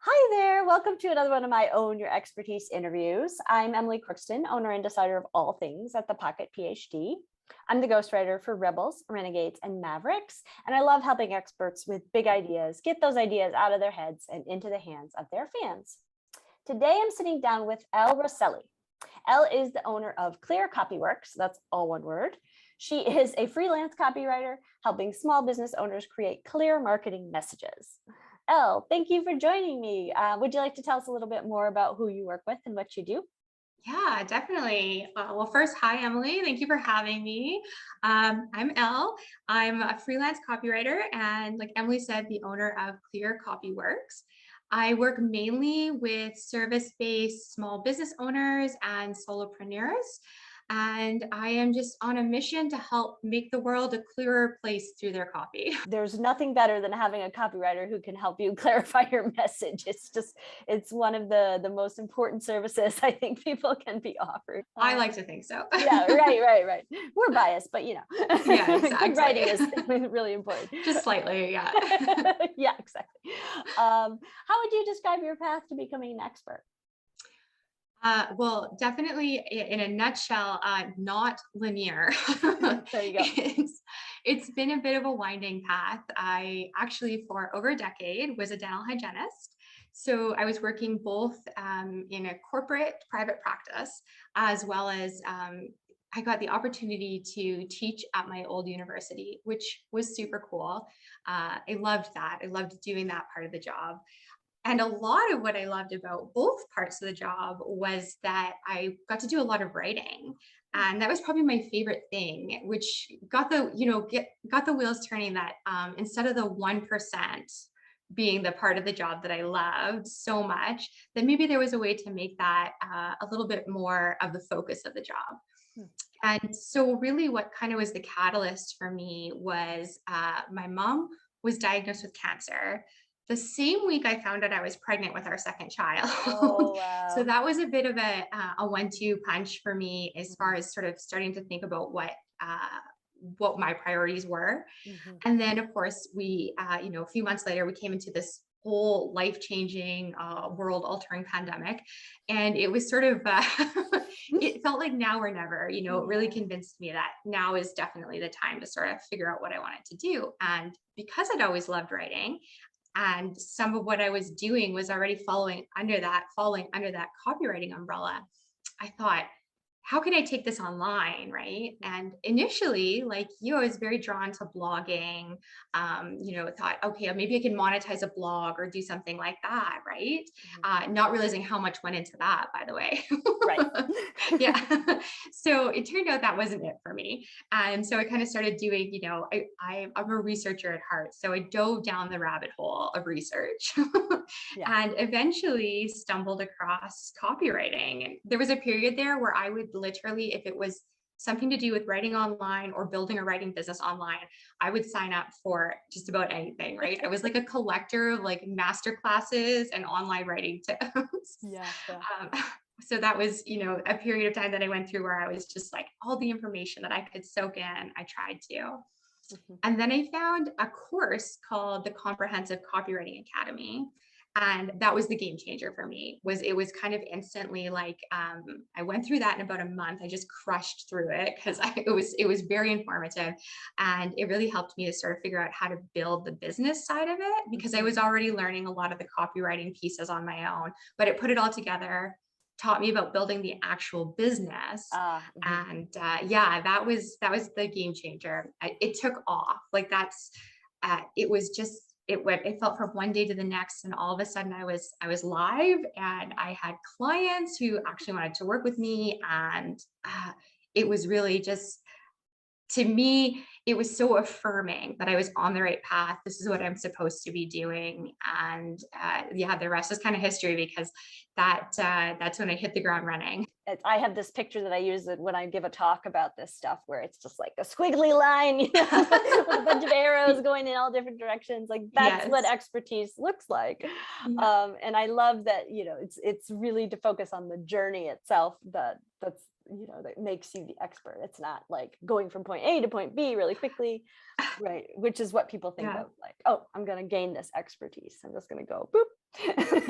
Hi there. Welcome to another one of my Own Your Expertise interviews. I'm Emily Crookston, owner and decider of all things at the Pocket PhD. I'm the ghostwriter for Rebels, Renegades, and Mavericks, and I love helping experts with big ideas get those ideas out of their heads and into the hands of their fans. Today, I'm sitting down with Elle Rosselli. Elle is the owner of ClearCopyWorks. That's all one word. She is a freelance copywriter helping small business owners create clear marketing messages. Elle, thank you for joining me. Would you like to tell us a little bit more about who you work with and what you do? Yeah, definitely. Well, first, hi, Emily. Thank you for having me. I'm Elle. I'm a freelance copywriter and, like Emily said, the owner of ClearCopyWorks. I work mainly with service-based small business owners and solopreneurs. And I am just on a mission to help make the world a clearer place through their copy. There's nothing better than having a copywriter who can help you clarify your message. It's one of the most important services I think people can be offered. I like to think so. Yeah, right. We're biased, but Yeah, good writing is exactly. really important. Just slightly, yeah. Yeah, exactly. How would you describe your path to becoming an expert? Well, definitely in a nutshell, not linear. There you go. It's been a bit of a winding path. I actually, for over a decade, was a dental hygienist. So I was working both in a corporate private practice, as well as I got the opportunity to teach at my old university, which was super cool. I loved that. I loved doing that part of the job. And a lot of what I loved about both parts of the job was that I got to do a lot of writing. And that was probably my favorite thing, which got got the wheels turning that instead of the 1% being the part of the job that I loved so much, then maybe there was a way to make that a little bit more of the focus of the job. Hmm. And so really what kind of was the catalyst for me was my mom was diagnosed with cancer the same week I found out I was pregnant with our second child. Oh, So wow. that was a bit of a 1-2 punch for me as Mhm, far as sort of starting to think about what my priorities were. mhm. And then, of course, a few months later, we came into this whole life-changing, world-altering pandemic, and it was sort of, it felt like now or never. It really Yeah. convinced me that now is definitely the time to sort of figure out what I wanted to do. And because I'd always loved writing, and some of what I was doing was already falling under that copywriting umbrella. I thought, how can I take this online? Right. And initially, like you, I was very drawn to blogging. Thought, okay, maybe I can monetize a blog or do something like that. Right. Mhm. Not realizing how much went into that, by the way. Right. Yeah. So it turned out that wasn't it for me. And so I kind of started doing, I'm a researcher at heart. So I dove down the rabbit hole of research Yeah. and eventually stumbled across copywriting. And there was a period there where I would literally, if it was something to do with writing online or building a writing business online, I would sign up for just about anything, right? I was like a collector of like master classes and online writing tips. Yeah. Yeah. Um, so that was, a period of time that I went through where I was just like all the information that I could soak in, I tried to. Mhm. And then I found a course called the Comprehensive Copywriting Academy. And that was the game changer for me. It was kind of instantly like I went through that in about a month. I just crushed through it because it was very informative, and it really helped me to sort of figure out how to build the business side of it because I Mhm. was already learning a lot of the copywriting pieces on my own. But it put it all together, taught me about building the actual business. Mhm. And yeah, that was the game changer. It took off. Like that's it was just it felt from one day to the next, and all of a sudden I was live, and I had clients who actually wanted to work with me, and it was really just, to me, it was so affirming that I was on the right path. This is what I'm supposed to be doing. And yeah, the rest is kind of history because that's when I hit the ground running. I have this picture that I use when I give a talk about this stuff, where it's just like a squiggly line, with a bunch of arrows going in all different directions. Like that's what Yes. expertise looks like. Yeah. And I love that, it's really to focus on the journey itself. That's that makes you the expert. It's not like going from point A to point B really quickly, right? Which is what people think Yeah. of, like, oh, I'm going to gain this expertise. I'm just going to go boop.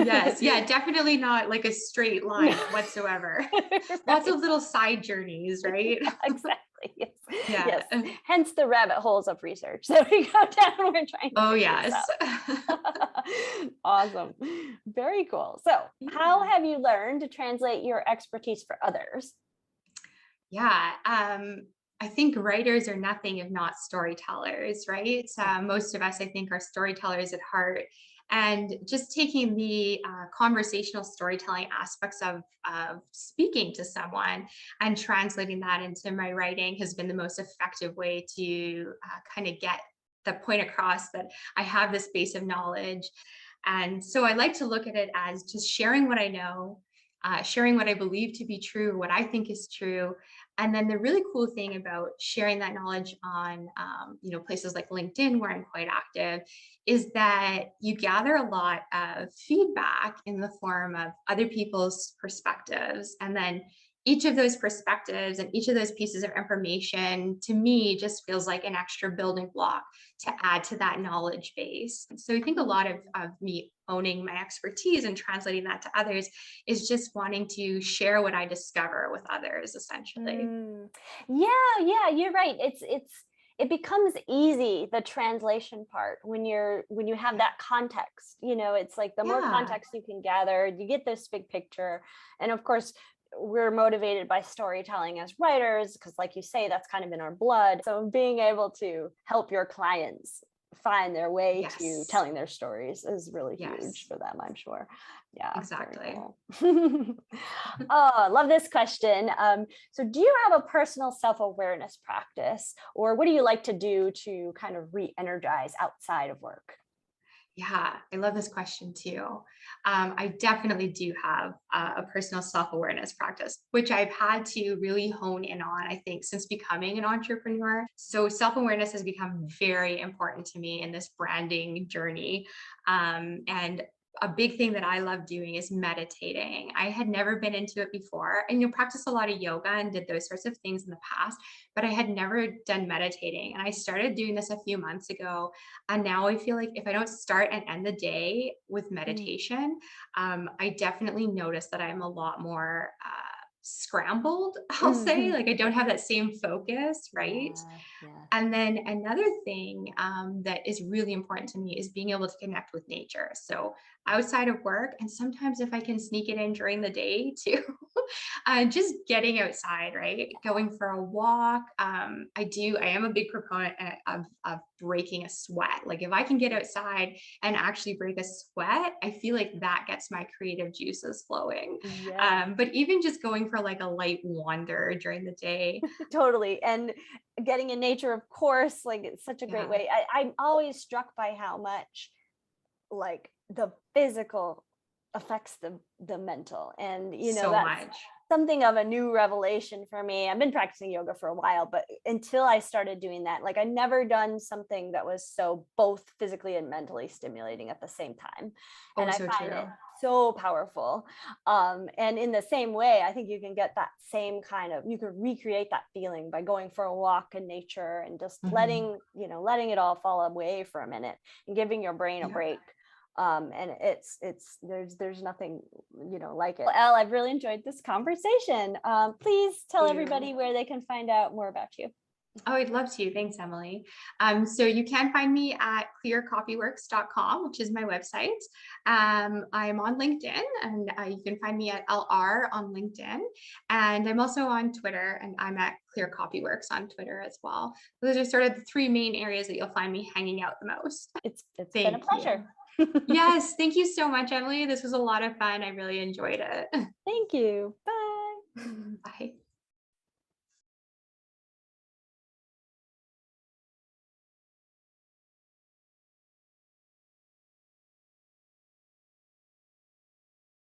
Yes. Yeah. Definitely not like a straight line whatsoever. Lots Right. of little side journeys, right? Exactly. Yes. Yeah. Yes. Hence the rabbit holes of research that we go down. We're trying to Oh, figure this yes. out. Awesome. Very cool. So, how Yeah. have you learned to translate your expertise for others? Yeah. I think writers are nothing if not storytellers, right? Yeah. Most of us, I think, are storytellers at heart. And just taking the conversational storytelling aspects of speaking to someone and translating that into my writing has been the most effective way to kind of get the point across that I have this base of knowledge. And so I like to look at it as just sharing what I know, sharing what I believe to be true, what I think is true. And then the really cool thing about sharing that knowledge on, places like LinkedIn, where I'm quite active, is that you gather a lot of feedback in the form of other people's perspectives. And then each of those perspectives and each of those pieces of information to me just feels like an extra building block to add to that knowledge base. So I think a lot of me owning my expertise and translating that to others is just wanting to share what I discover with others, essentially. Yeah, you're right. It becomes easy, the translation part, when you have Yeah. that context. It's like the more Yeah. context you can gather, you get this big picture. And of course, we're motivated by storytelling as writers because, like you say, that's kind of in our blood. So being able to help your clients find their way to Yes. telling their stories is really huge Yes. for them, I'm sure. Yeah, very Exactly. cool. Oh, I love this question. So do you have a personal self-awareness practice, or what do you like to do to kind of re-energize outside of work? Yeah, I love this question too. I definitely do have a personal self awareness practice, which I've had to really hone in on, I think, since becoming an entrepreneur. So, self awareness has become very important to me in this branding journey. And a big thing that I love doing is meditating. I had never been into it before, and practice a lot of yoga and did those sorts of things in the past, but I had never done meditating. And I started doing this a few months ago, and now I feel like if I don't start and end the day with Mm. meditation, I definitely notice that I'm a lot more scrambled, I'll say. Mhm. Like I don't have that same focus, right? Yeah, yeah. And then another thing that is really important to me is being able to connect with nature. So outside of work, and sometimes if I can sneak it in during the day too, just getting outside, right? Going for a walk. I am a big proponent of breaking a sweat. Like if I can get outside and actually break a sweat, I feel like that gets my creative juices flowing. Yeah, But even just going for like a light wander during the day. totally. And getting in nature, of course, like it's such a great Yeah, way. I'm always struck by how much like the physical affects the mental. And so that's much. something of a new revelation for me. I've been practicing yoga for a while, but until I started doing that, like I never done something that was so both physically and mentally stimulating at the same time. And Oh, I so find it true. so powerful. And in the same way, I think you can get that same kind of, you could recreate that feeling by going for a walk in nature and just Mhm. letting it all fall away for a minute and giving your brain a Yeah. break. And there's nothing like it. Well, Elle, I've really enjoyed this conversation. Please tell You. everybody where they can find out more about you. Oh, I'd love to. Thanks, Emily. So you can find me at clearcopyworks.com, which is my website. I'm on LinkedIn, and you can find me at Elle R on LinkedIn. And I'm also on Twitter, and I'm at Clear Copyworks on Twitter as well. Those are sort of the three main areas that you'll find me hanging out the most. It's been a Thank you. pleasure. Yes, thank you so much, Emily. This was a lot of fun. I really enjoyed it. Thank you. Bye. Bye.